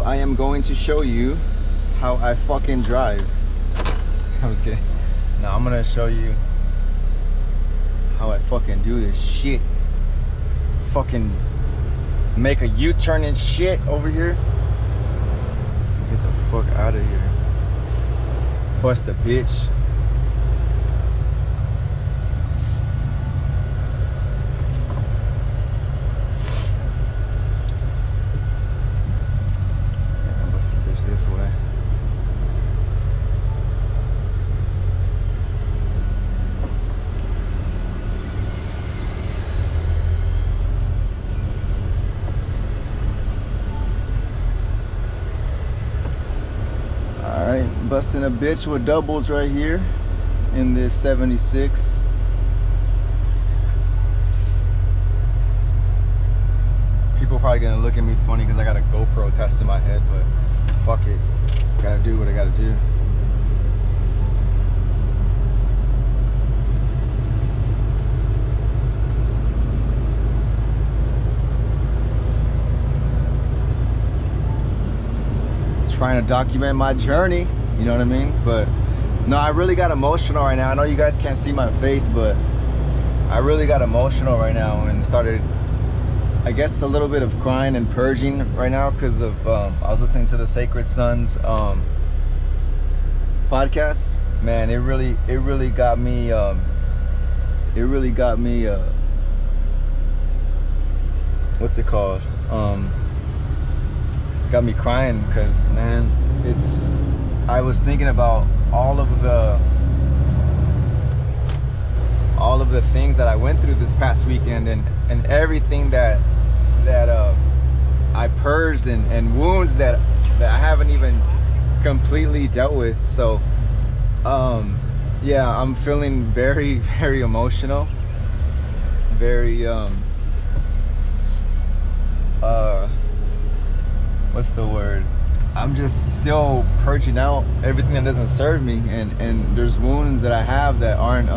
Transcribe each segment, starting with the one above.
I am going to show you how I fucking drive. I was kidding. No, I'm gonna show you how I fucking do this shit. Fucking make a U-turn and shit over here. Get the fuck out of here. Bust a bitch. Yeah, bust a bitch this way. Busting a bitch with doubles right here in this 76. People probably gonna look at me funny because I got a GoPro attached to my head, but fuck it. Gotta do what I gotta do. Trying to document my journey. You know what I mean? But no, I really got emotional right now. I know you guys can't see my face, but I really got emotional right now and started, I guess, a little bit of crying and purging right now because of I was listening to the Sacred Sons podcast. Man, it really got me what's it called? Got me crying because, man, I was thinking about all of the things that I went through this past weekend and everything that I purged and wounds that I haven't even completely dealt with. So yeah, I'm feeling very, very emotional, very what's the word? I'm just still purging out everything that doesn't serve me, and there's wounds that I have that aren't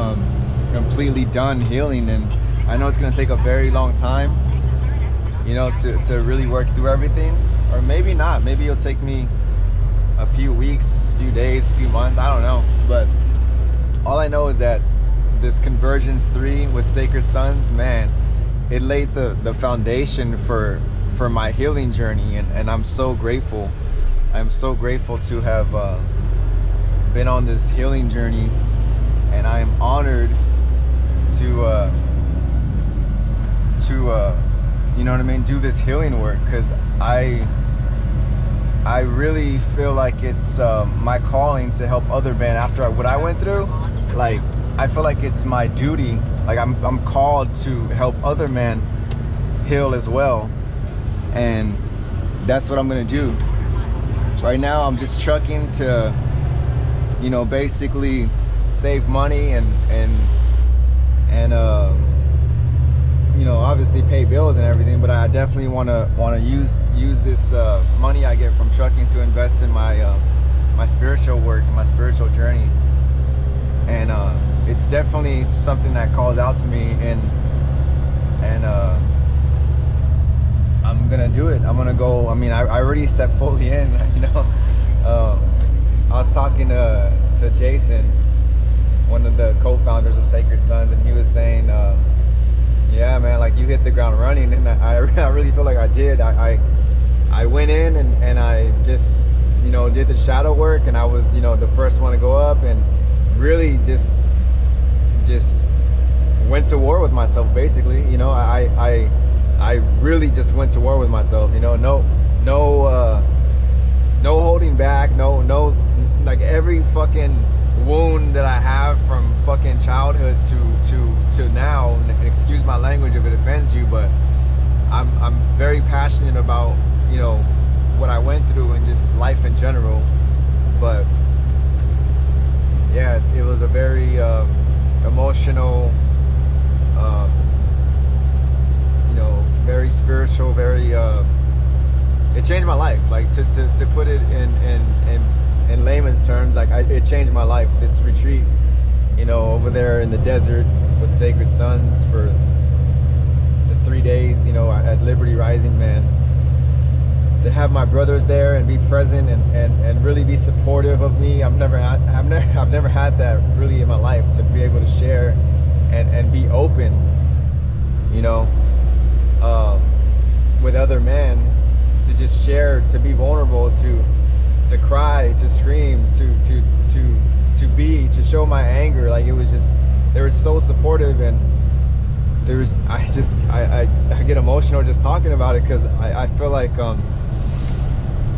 completely done healing, and I know it's gonna take a very long time, you know, to really work through everything, or maybe not. Maybe it'll take me a few weeks, few days, few months. I don't know, but all I know is that this Convergence 3 with Sacred Sons, man, it laid the foundation for my healing journey, and I'm so grateful. I'm so grateful to have been on this healing journey, and I am honored to you know what I mean, do this healing work, because I really feel like it's my calling to help other men after what I went through. Like, I feel like it's my duty. Like, I'm called to help other men heal as well, and that's what I'm gonna do. Right now I'm just trucking to, you know, basically save money and you know, obviously pay bills and everything, but I definitely want to use this money I get from trucking to invest in my my spiritual work, my spiritual journey. And it's definitely something that calls out to me, and I'm gonna do it. I'm gonna go. I mean, I already stepped fully in, you know. I was talking to Jason, one of the co-founders of Sacred Sons, and he was saying, yeah, man, like, you hit the ground running, and I really feel like I did. I went in and I just, you know, did the shadow work, and I was, you know, the first one to go up, and really just went to war with myself, basically. You know, I really just went to war with myself, you know. No holding back, no, like, every fucking wound that I have from fucking childhood to now, and excuse my language if it offends you, but I'm very passionate about, you know, what I went through and just life in general. But yeah, it was a very emotional, you know, very spiritual, very it changed my life. Like, to put it in layman's terms, like, it changed my life. This retreat, you know, over there in the desert with Sacred Sons for the 3 days, you know, at Liberty Rising, man, have my brothers there and be present and really be supportive of me. I've never had that really in my life, to be able to share and be open, you know, with other men, to just share, to be vulnerable, to cry, to scream, to show my anger. Like, it was just, they were so supportive, and I get emotional just talking about it, because I feel like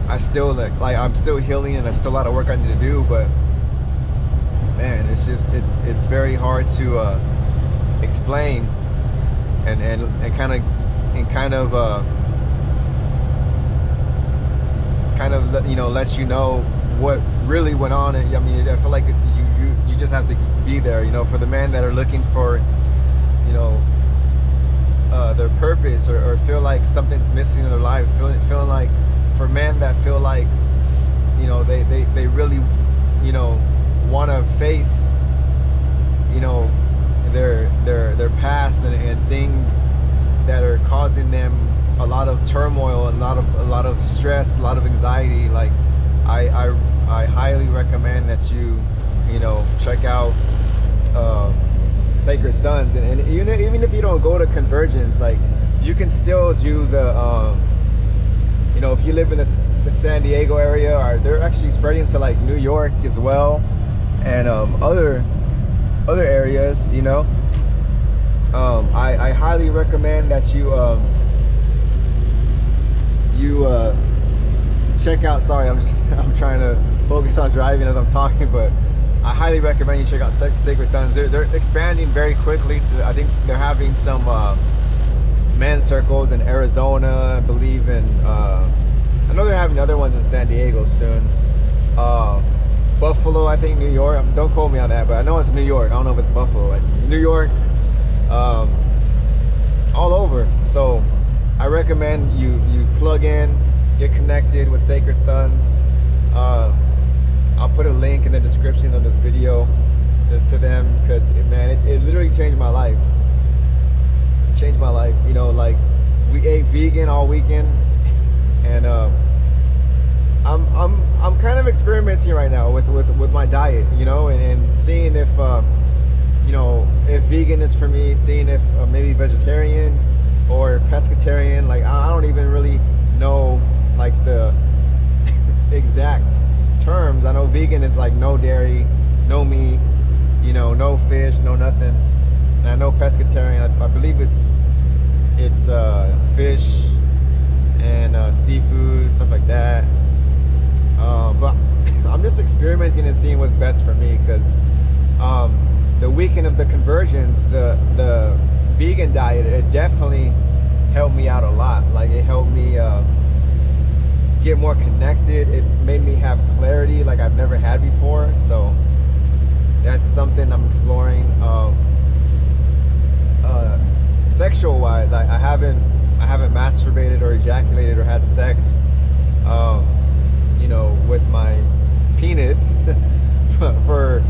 I still like I'm still healing, and there's still a lot of work I need to do. But man, it's just it's very hard to explain and kind of you know, lets you know what really went on. And I mean, I feel like you just have to be there, you know, for the men that are looking for, you know, their purpose, or feel like something's missing in their life, feeling like, for men that feel like, you know, they really, you know, want to face, you know, their past and things that are causing them a lot of turmoil, a lot of stress, a lot of anxiety. Like, I highly recommend that you know, check out Sacred Sons, and even if you don't go to Convergence, like, you can still do the you know, if you live in the San Diego area, or they're actually spreading to like New York as well, and other areas, you know. I highly recommend that you check out, sorry, I'm trying to focus on driving as I'm talking, but I highly recommend you check out Sacred Sons. They're expanding very quickly. I think they're having some men's circles in Arizona, I believe, in I know they're having other ones in San Diego soon. Buffalo, I think, New York. Don't quote me on that, but I know it's New York. I don't know if it's Buffalo. Like, New York, all over. So I recommend you plug in, get connected with Sacred Sons. I'll put a link in the description of this video to them, because man, it literally changed my life. It changed my life. You know, like, we ate vegan all weekend, and I'm kind of experimenting right now with my diet, you know, and seeing if you know, if vegan is for me, seeing if maybe vegetarian or pescatarian. Like, I don't even really know like the exact terms. I know vegan is like no dairy, no meat, you know, no fish, no nothing. And I know pescatarian, I believe it's fish and seafood, stuff like that. But I'm just experimenting and seeing what's best for me, because the weekend of the Convergence, the vegan diet, it definitely helped me out a lot. Like, it helped me get more connected. It made me have clarity like I've never had before. So that's something I'm exploring. Sexual wise, I haven't masturbated or ejaculated or had sex you know, with my penis for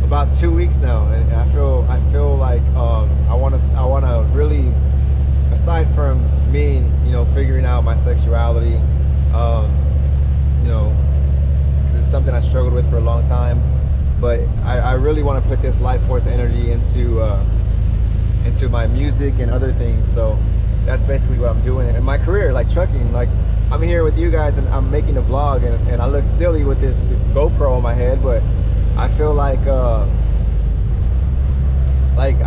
about 2 weeks now, and I feel like I want to really, aside from me, you know, figuring out my sexuality, you know, because it's something I struggled with for a long time, but I really want to put this life force energy into my music and other things. So that's basically what I'm doing in my career, like trucking. Like, I'm here with you guys and I'm making a vlog, and I look silly with this GoPro on my head, but I feel like I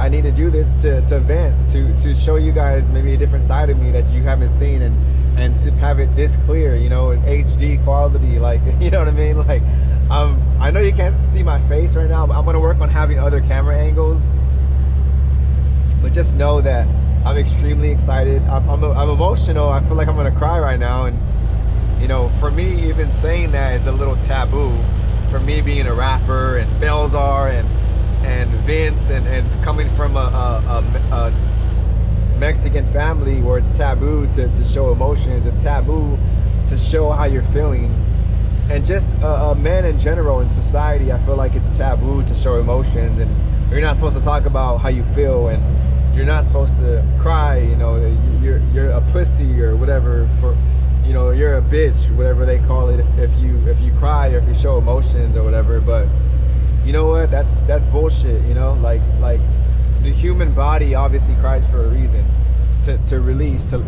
need to do this to vent, to show you guys maybe a different side of me that you haven't seen, and to have it this clear, you know, in HD quality, like, you know what I mean? Like, I know you can't see my face right now, but I'm gonna work on having other camera angles. But just know that I'm extremely excited. I'm emotional. I feel like I'm gonna cry right now. And you know, for me, even saying that is a little taboo. For me, being a rapper, and Belzar, and Vince, and coming from a Mexican family where it's taboo to show emotions, it's taboo to show how you're feeling, and just men in general in society, I feel like it's taboo to show emotions, and you're not supposed to talk about how you feel, and you're not supposed to cry, you know, you're a pussy or whatever you know, you're a bitch, whatever they call it, if you cry or if you show emotions or whatever. But you know what? That's bullshit. You know, like the human body obviously cries for a reason, to release, to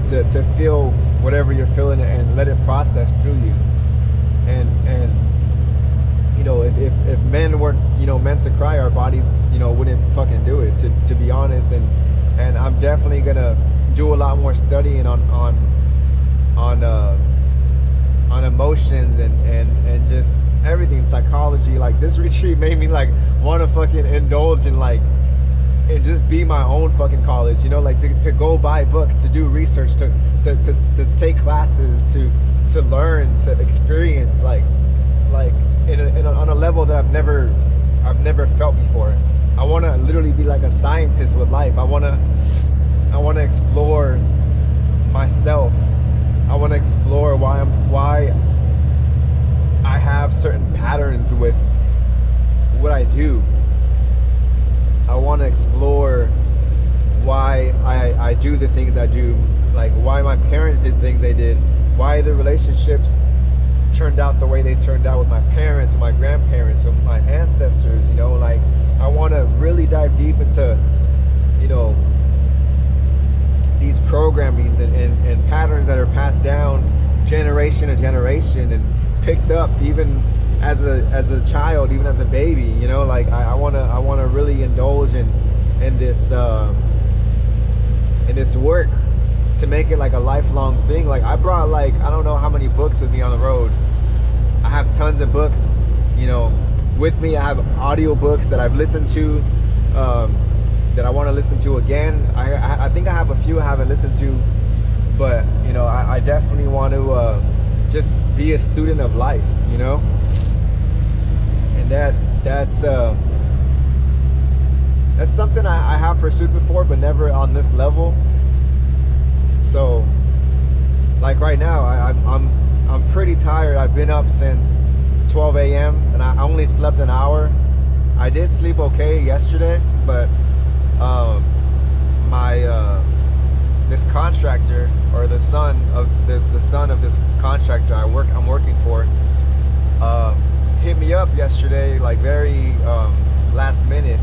feel whatever you're feeling and let it process through you. And you know, if men weren't, you know, meant to cry, our bodies, you know, wouldn't fucking do it. To be honest, and I'm definitely gonna do a lot more studying on emotions and just everything, psychology. Like, this retreat made me like want to fucking indulge in like and just be my own fucking college, you know, like to go buy books, to do research, to take classes, to learn, to experience like on a level that I've never felt before. I want to literally be like a scientist with life. I want to explore myself. I want to explore why I have certain patterns with what I do. I want to explore why I do the things I do, like why my parents did things they did, why the relationships turned out the way they turned out with my parents, with my grandparents, with my ancestors, you know. Like, I want to really dive deep into, you know, these programmings and patterns that are passed down generation to generation and picked up even as a child, even as a baby, you know. Like, I want to really indulge in this work to make it like a lifelong thing. Like, I brought like, I don't know how many books with me on the road. I have tons of books, you know, with me. I have audio books that I've listened to, that I want to listen to again. I think I have a few I haven't listened to, but you know, I definitely want to just be a student of life, you know. And that's something I have pursued before, but never on this level. So, like right now, I'm pretty tired. I've been up since 12 a.m. and I only slept an hour. I did sleep okay yesterday, but this contractor, or the son of this contractor I'm working for, hit me up yesterday, like very last minute.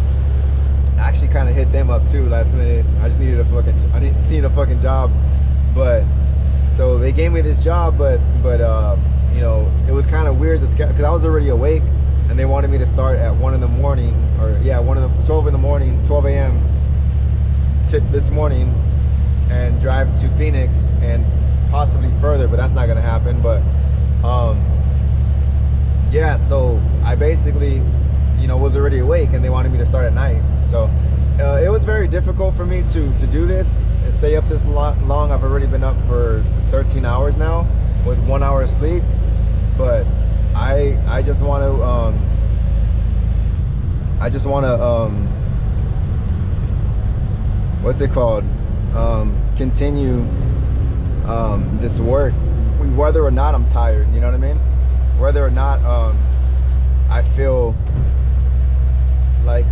I actually kind of hit them up too last minute. I needed a fucking job, but so they gave me this job, but you know, it was kind of weird because I was already awake and they wanted me to start at 1 in the morning, or yeah, 12 in the morning, 12 a.m. this morning, and drive to Phoenix and possibly further, but that's not gonna happen. But yeah, so I basically, you know, was already awake and they wanted me to start at night. So it was very difficult for me to do this and stay up this long. I've already been up for 13 hours now with 1 hour of sleep, but I just want to what's it called, continue this work, whether or not I'm tired, you know what I mean, whether or not I feel like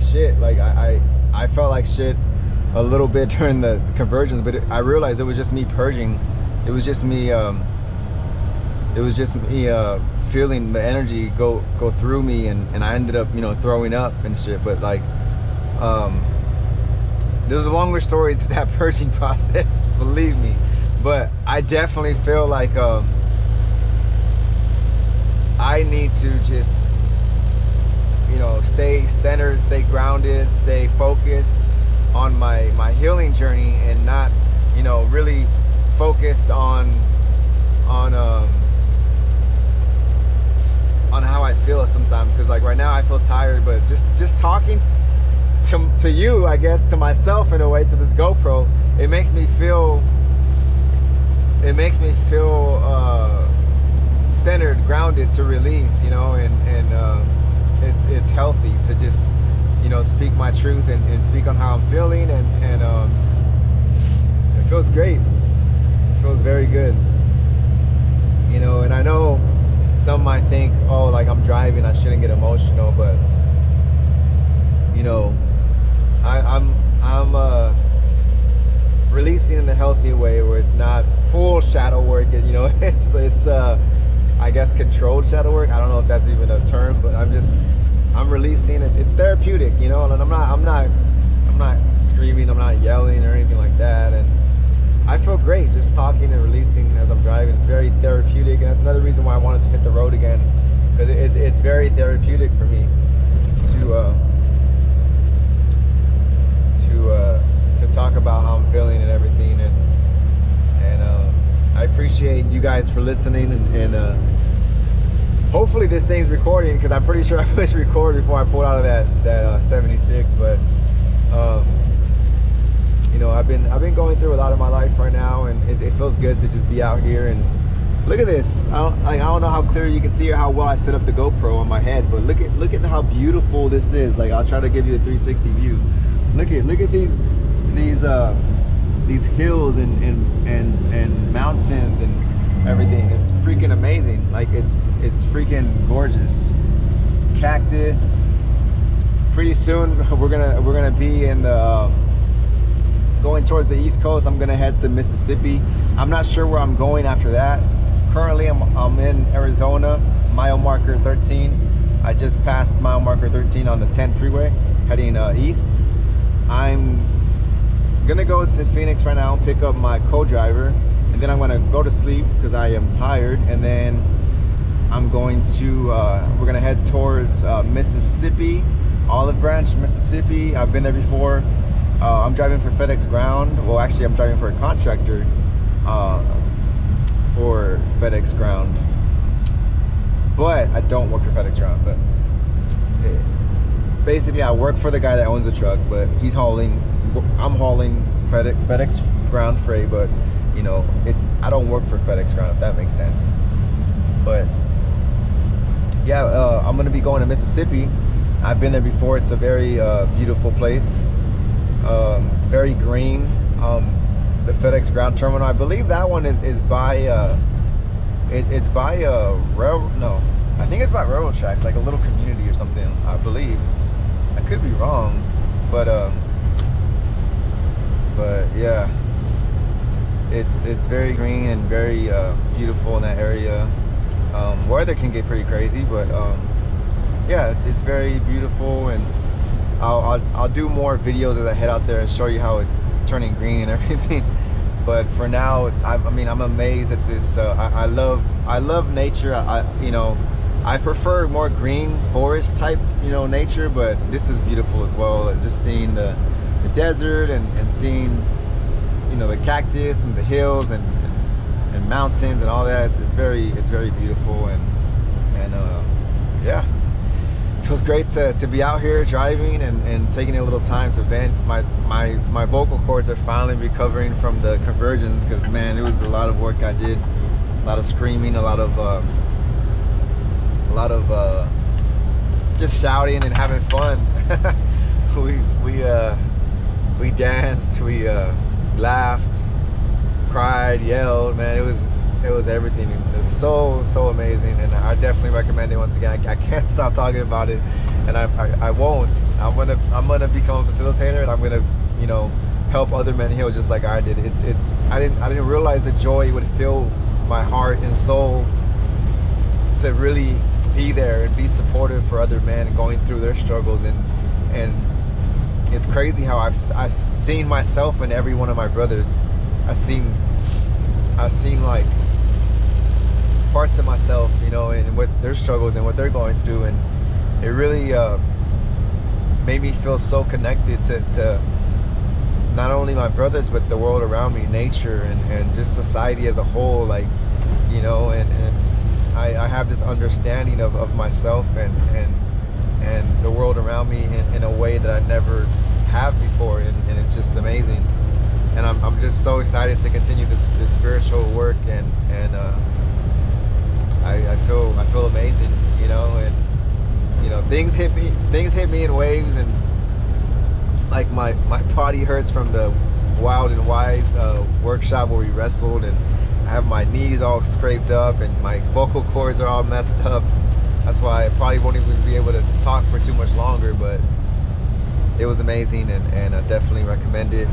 shit. Like I felt like shit a little bit during the convergence, but I realized it was just me purging. It was just me feeling the energy go through me, and I ended up, you know, throwing up and shit. But like there's a longer story to that purging process, believe me. But I definitely feel like I need to just, you know, stay centered, stay grounded, stay focused on my healing journey, and not, you know, really focused on how I feel sometimes. Because like right now I feel tired, but just talking to you, I guess, to myself in a way, to this GoPro, it makes me feel centered, grounded, to release, you know, and it's healthy to just, you know, speak my truth and speak on how I'm feeling, and it feels great. It feels very good, you know. And I know some might think, oh, like I'm driving, I shouldn't get emotional, but you know, releasing in a healthy way where it's not full shadow work, and you know, it's I guess controlled shadow work. I don't know if that's even a term, but I'm releasing it. It's therapeutic, you know, and I'm not screaming, I'm not yelling or anything like that, and I feel great just talking and releasing as I'm driving. It's very therapeutic, and that's another reason why I wanted to hit the road again, because it's very therapeutic for me to talk about how I'm feeling and everything, and I appreciate you guys for listening, and hopefully this thing's recording, because I'm pretty sure I pushed record before I pulled out of that 76. But you know, I've been going through a lot of my life right now, and it feels good to just be out here. And look at this. I don't know how clear you can see or how well I set up the GoPro on my head, but look at how beautiful this is. Like, I'll try to give you a 360 view. Look at these hills and mountains and everything. It's freaking amazing. Like, it's freaking gorgeous. Cactus. Pretty soon we're gonna be in the going towards the East Coast. I'm gonna head to Mississippi. I'm not sure where I'm going after that. Currently I'm in Arizona, mile marker 13. I just passed mile marker 13 on the 10 freeway, heading east. I'm gonna go to Phoenix right now and pick up my co-driver, and then I'm gonna go to sleep because I am tired, and then I'm going to we're gonna head towards Mississippi, Olive Branch, Mississippi. I've been there before. I'm driving for FedEx Ground. Well, actually I'm driving for a contractor for FedEx Ground, but I don't work for FedEx Ground. But basically I work for the guy that owns the truck, but he's hauling, I'm hauling FedEx Ground freight, but you know, I don't work for FedEx Ground, if that makes sense. But yeah, I'm gonna be going to Mississippi. I've been there before. It's a very beautiful place, very green. The FedEx Ground terminal, I believe that one is by it's by no, I think it's by railroad tracks, like a little community or something, I believe. I could be wrong, but yeah, it's very green and very beautiful in that area. Weather can get pretty crazy, but yeah, it's very beautiful, and I'll do more videos as I head out there and show you how it's turning green and everything. But for now, I'm amazed at this. I love nature. You know, I prefer more green forest type, you know, nature, but this is beautiful as well. Just seeing the desert and seeing, you know, the cactus and the hills and mountains and all that. It's very beautiful, and yeah, it feels great to be out here driving and taking a little time to vent. My vocal cords are finally recovering from the Convergence, because man, it was a lot of work I did, a lot of screaming, a lot of just shouting and having fun. we danced, we laughed, cried, yelled. Man, it was everything. It was so amazing, and I definitely recommend it. Once again, I can't stop talking about it, and I won't. I'm gonna become a facilitator, and I'm gonna, you know, help other men heal just like I did. I didn't realize the joy it would fill my heart and soul to really be there and be supportive for other men going through their struggles, and it's crazy how I've seen myself in every one of my brothers. I've seen like parts of myself, you know, and what their struggles and what they're going through, and it really made me feel so connected to not only my brothers but the world around me, nature, and just society as a whole. Like, you know, and I have this understanding of myself and the world around me in a way that I never have before, and it's just amazing. And I'm just so excited to continue this spiritual work, and I feel amazing, you know. And you know, things hit me in waves, and like my body hurts from the Wild and Wise workshop where we wrestled, and I have my knees all scraped up and my vocal cords are all messed up. That's why I probably won't even be able to talk for too much longer, but it was amazing, and I definitely recommend it.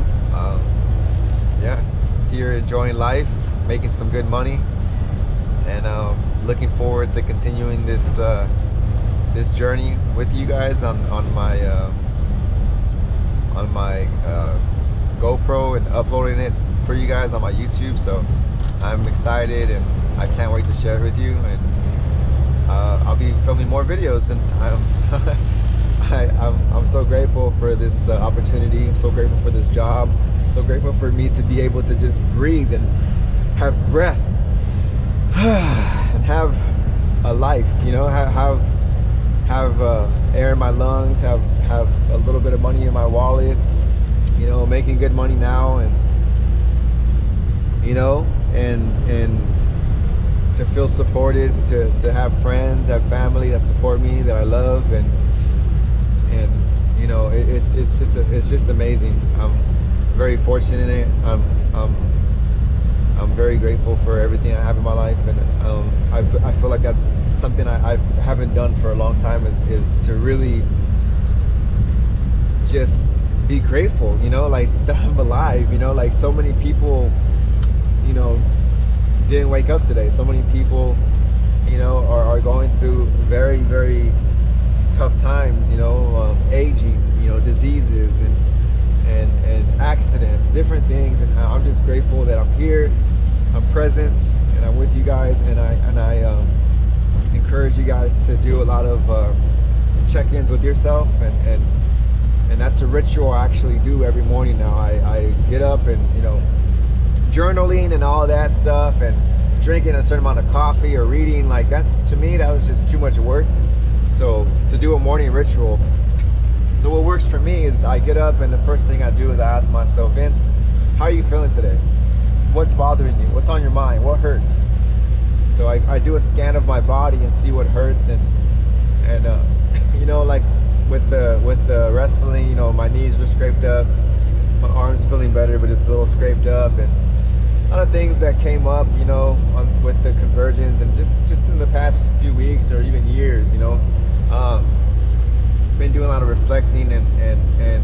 yeah, here enjoying life, making some good money, and looking forward to continuing this this journey with you guys on my GoPro, and uploading it for you guys on my YouTube. So I'm excited, and I can't wait to share it with you. And I'll be filming more videos, and I'm so grateful for this opportunity. I'm so grateful for this job. So grateful for me to be able to just breathe and have breath and have a life, you know, have air in my lungs, have a little bit of money in my wallet, you know, making good money now, and you know, and to feel supported, to have friends, have family that support me, that I love, and you know, it's just amazing. I'm very fortunate. I'm very grateful for everything I have in my life, and I feel like that's something I haven't done for a long time, is to really just be grateful, you know, like that I'm alive, you know, like so many people, you know, didn't wake up today. So many people, you know, are going through very, very tough times, you know, aging, you know, diseases and accidents, different things, and I'm just grateful that I'm here, I'm present, and I'm with you guys, and I encourage you guys to do a lot of check-ins with yourself, and that's a ritual I actually do every morning now. I get up, and you know, journaling and all that stuff, and drinking a certain amount of coffee or reading, like that's, to me, that was just too much work. So to do a morning ritual, so what works for me is I get up, and the first thing I do is I ask myself, Vince, how are you feeling today? What's bothering you? What's on your mind? What hurts? So I do a scan of my body and see what hurts, and you know, like with the wrestling, you know, my knees were scraped up, my arm's feeling better, but it's a little scraped up, and a lot of things that came up, you know, with the Convergence, and just in the past few weeks or even years, you know. Been doing a lot of reflecting and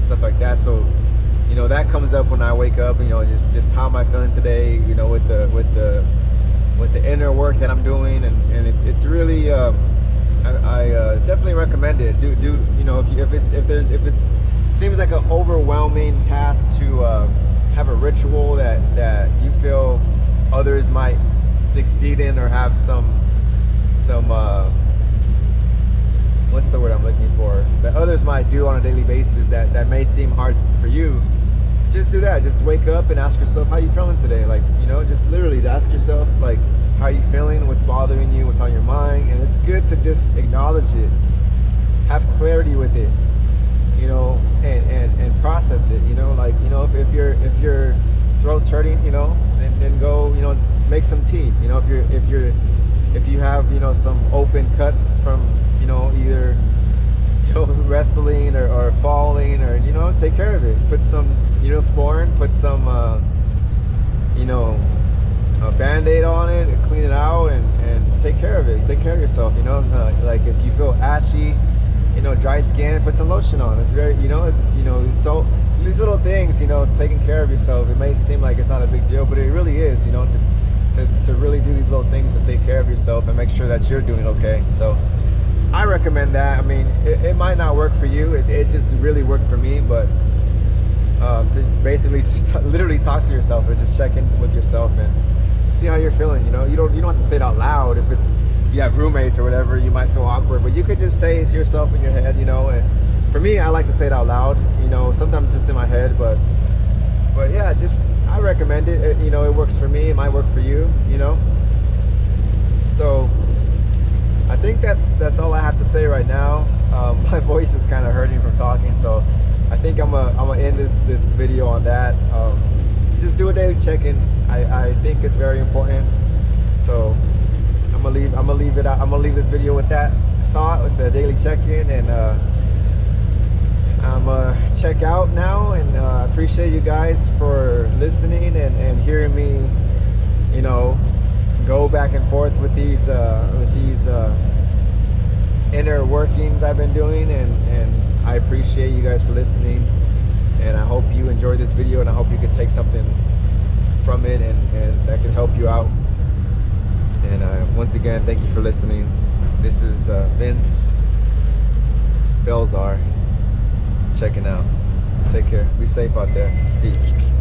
stuff like that, so you know, that comes up when I wake up, you know, just how am I feeling today, you know, with the inner work that I'm doing, and it's really I definitely recommend it. Do you know, if it seems like an overwhelming task to have a ritual that you feel others might succeed in, or have some what's the word I'm looking for, that others might do on a daily basis that may seem hard for you, just do that. Just wake up and ask yourself, how you feeling today? Like, you know, just literally to ask yourself, like, how are you feeling, what's bothering you, what's on your mind. And it's good to just acknowledge it, have clarity with it, you know, and process it, you know, like, you know, if your throat's hurting, you know, then go, you know, make some tea, you know, if you have, you know, some open cuts from, you know, either, you know, wrestling or falling, or, you know, take care of it. Put some, you know, Sporn, put some, you know, a Band-Aid on it, and clean it out, and take care of it. Take care of yourself, you know. Like if you feel ashy, you know, dry skin, put some lotion on. It's very, you know, so these little things, you know, taking care of yourself, it may seem like it's not a big deal, but it really is, you know, to really do these little things to take care of yourself and make sure that you're doing okay. So I recommend that. I mean, it might not work for you. It just really worked for me, but to basically just literally talk to yourself, or just check in with yourself and see how you're feeling. You know, you don't have to say it out loud. If you have roommates or whatever, you might feel awkward, but you could just say it to yourself in your head, you know. And for me, I like to say it out loud, you know, sometimes just in my head, but yeah, just, I recommend it. You know, it works for me, it might work for you, you know. So I think that's all I have to say right now. My voice is kind of hurting from talking, so I think I'm gonna end this video on that. Just do a daily check-in. I think it's very important. So I'm gonna leave this video with that thought, with the daily check-in, and I'm gonna check out now. And I appreciate you guys for listening and hearing me, you know, go back and forth with these inner workings I've been doing, and I appreciate you guys for listening. And I hope you enjoyed this video, and I hope you could take something from it and that can help you out. And once again, thank you for listening. This is Vince Belzar checking out. Take care. Be safe out there. Peace.